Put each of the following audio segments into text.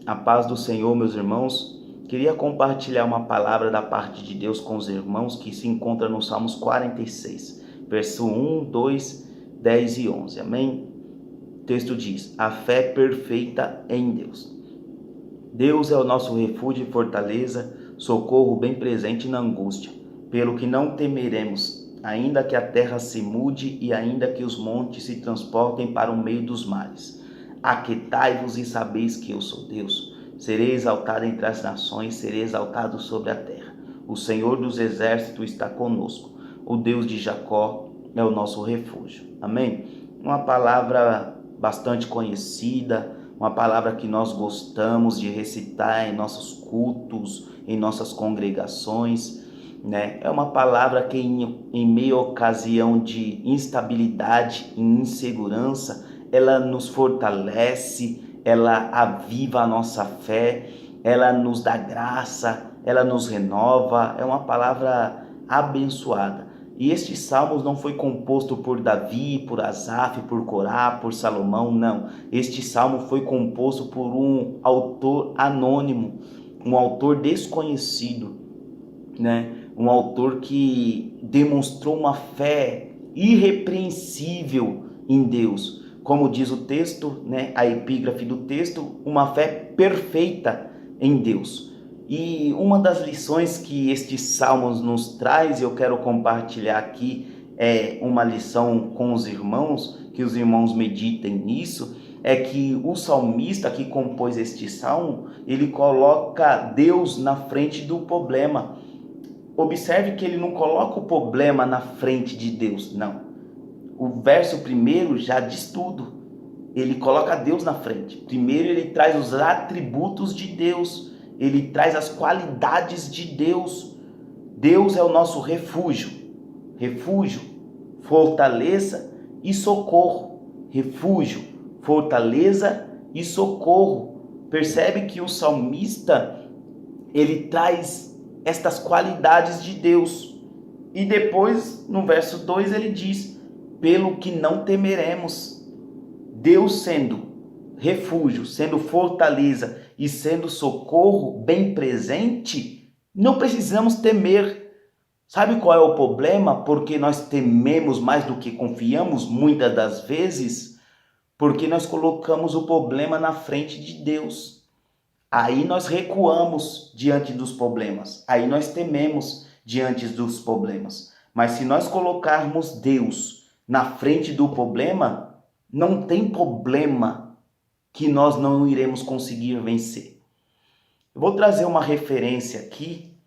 A paz do Senhor, meus irmãos. Queria compartilhar uma palavra da parte de Deus com os irmãos que se encontra no Salmos 46, verso 1, 2, 10 e 11. Amém? O texto diz: a fé perfeita em Deus. Deus é o nosso refúgio e fortaleza, socorro bem presente na angústia, pelo que não temeremos, ainda que a terra se mude e ainda que os montes se transportem para o meio dos mares. Aquietai-vos e sabeis que eu sou Deus. Serei exaltado entre as nações, serei exaltado sobre a terra. O Senhor dos exércitos está conosco. O Deus de Jacó é o nosso refúgio. Amém? Uma palavra bastante conhecida, uma palavra que nós gostamos de recitar em nossos cultos, em nossas congregações, né? É uma palavra que em meio a ocasião de instabilidade e insegurança, ela nos fortalece, ela aviva a nossa fé, ela nos dá graça, ela nos renova. É uma palavra abençoada. E este Salmos não foi composto por Davi, por Asaf, por Corá, por Salomão, não. Este Salmo foi composto por um autor anônimo, um autor desconhecido, né? Um autor que demonstrou uma fé irrepreensível em Deus. Como diz o texto, né? A epígrafe do texto, uma fé perfeita em Deus. E uma das lições que este Salmos nos traz, e eu quero compartilhar aqui, é uma lição com os irmãos, que os irmãos meditem nisso, é que o salmista que compôs este salmo, ele coloca Deus na frente do problema. Observe que ele não coloca o problema na frente de Deus, não. O verso primeiro já diz tudo. Ele coloca Deus na frente. Primeiro ele traz os atributos de Deus. Ele traz as qualidades de Deus. Deus é o nosso refúgio. Refúgio, fortaleza e socorro. Refúgio, fortaleza e socorro. Percebe que o salmista, ele traz estas qualidades de Deus. E depois, no verso 2, ele diz: pelo que não temeremos. Deus sendo refúgio, sendo fortaleza e sendo socorro bem presente, não precisamos temer. Sabe qual é o problema? Porque nós tememos mais do que confiamos, muitas das vezes, porque nós colocamos o problema na frente de Deus. Aí nós recuamos diante dos problemas, aí nós tememos diante dos problemas. Mas se nós colocarmos Deus na frente do problema, não tem problema que nós não iremos conseguir vencer. Eu vou trazer uma referência aqui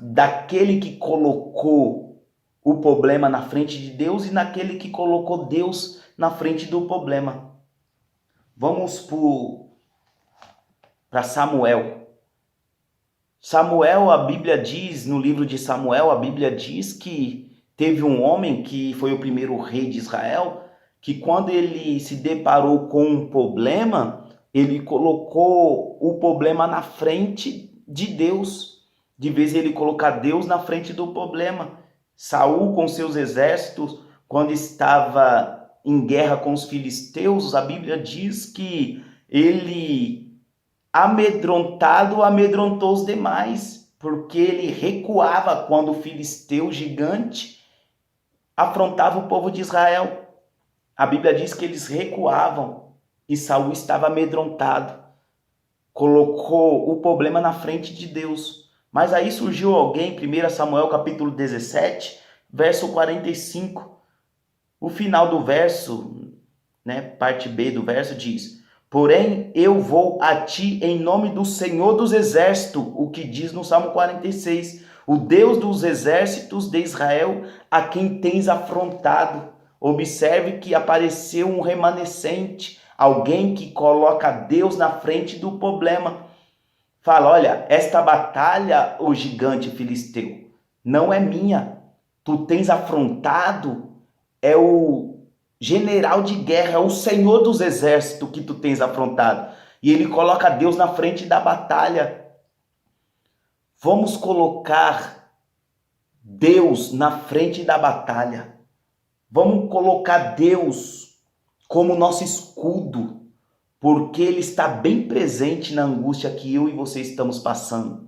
daquele que colocou o problema na frente de Deus e naquele que colocou Deus na frente do problema. Vamos para Samuel. Samuel, a Bíblia diz, no livro de Samuel, a Bíblia diz que teve um homem que foi o primeiro rei de Israel, que quando ele se deparou com um problema, ele colocou o problema na frente de Deus. De vez ele colocar Deus na frente do problema. Saul com seus exércitos, quando estava em guerra com os filisteus, a Bíblia diz que ele, amedrontado, amedrontou os demais, porque ele recuava quando o filisteu gigante afrontava o povo de Israel. A Bíblia diz que eles recuavam e Saul estava amedrontado. Colocou o problema na frente de Deus. Mas aí surgiu alguém, 1 Samuel capítulo 17, verso 45. O final do verso, né, parte B do verso diz: porém eu vou a ti em nome do Senhor dos exércitos, o que diz no Salmo 46, o Deus dos exércitos de Israel, a quem tens afrontado. Observe que apareceu um remanescente, alguém que coloca Deus na frente do problema. Fala: olha, esta batalha, o gigante filisteu, não é minha. Tu tens afrontado, é o general de guerra, é o Senhor dos exércitos que tu tens afrontado. E ele coloca Deus na frente da batalha. Vamos colocar Deus na frente da batalha. Vamos colocar Deus como nosso escudo, porque Ele está bem presente na angústia que eu e você estamos passando.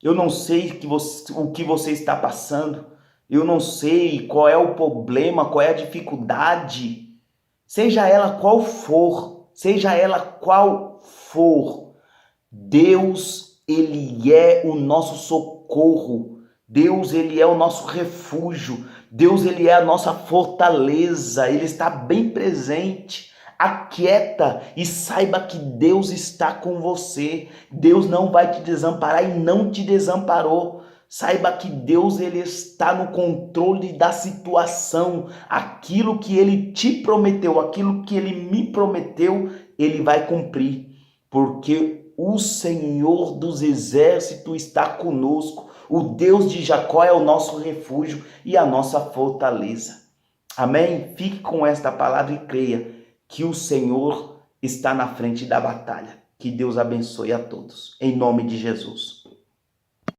Eu não sei o que você está passando, eu não sei qual é o problema, qual é a dificuldade, seja ela qual for, Deus, Ele é o nosso socorro, Deus, Ele é o nosso refúgio, Deus, Ele é a nossa fortaleza, Ele está bem presente. Aquieta e saiba que Deus está com você. Deus não vai te desamparar e não te desamparou. Saiba que Deus, Ele está no controle da situação. Aquilo que Ele te prometeu, aquilo que Ele me prometeu, Ele vai cumprir. Porque o Senhor dos exércitos está conosco. O Deus de Jacó é o nosso refúgio e a nossa fortaleza. Amém? Fique com esta palavra e creia que o Senhor está na frente da batalha. Que Deus abençoe a todos. Em nome de Jesus.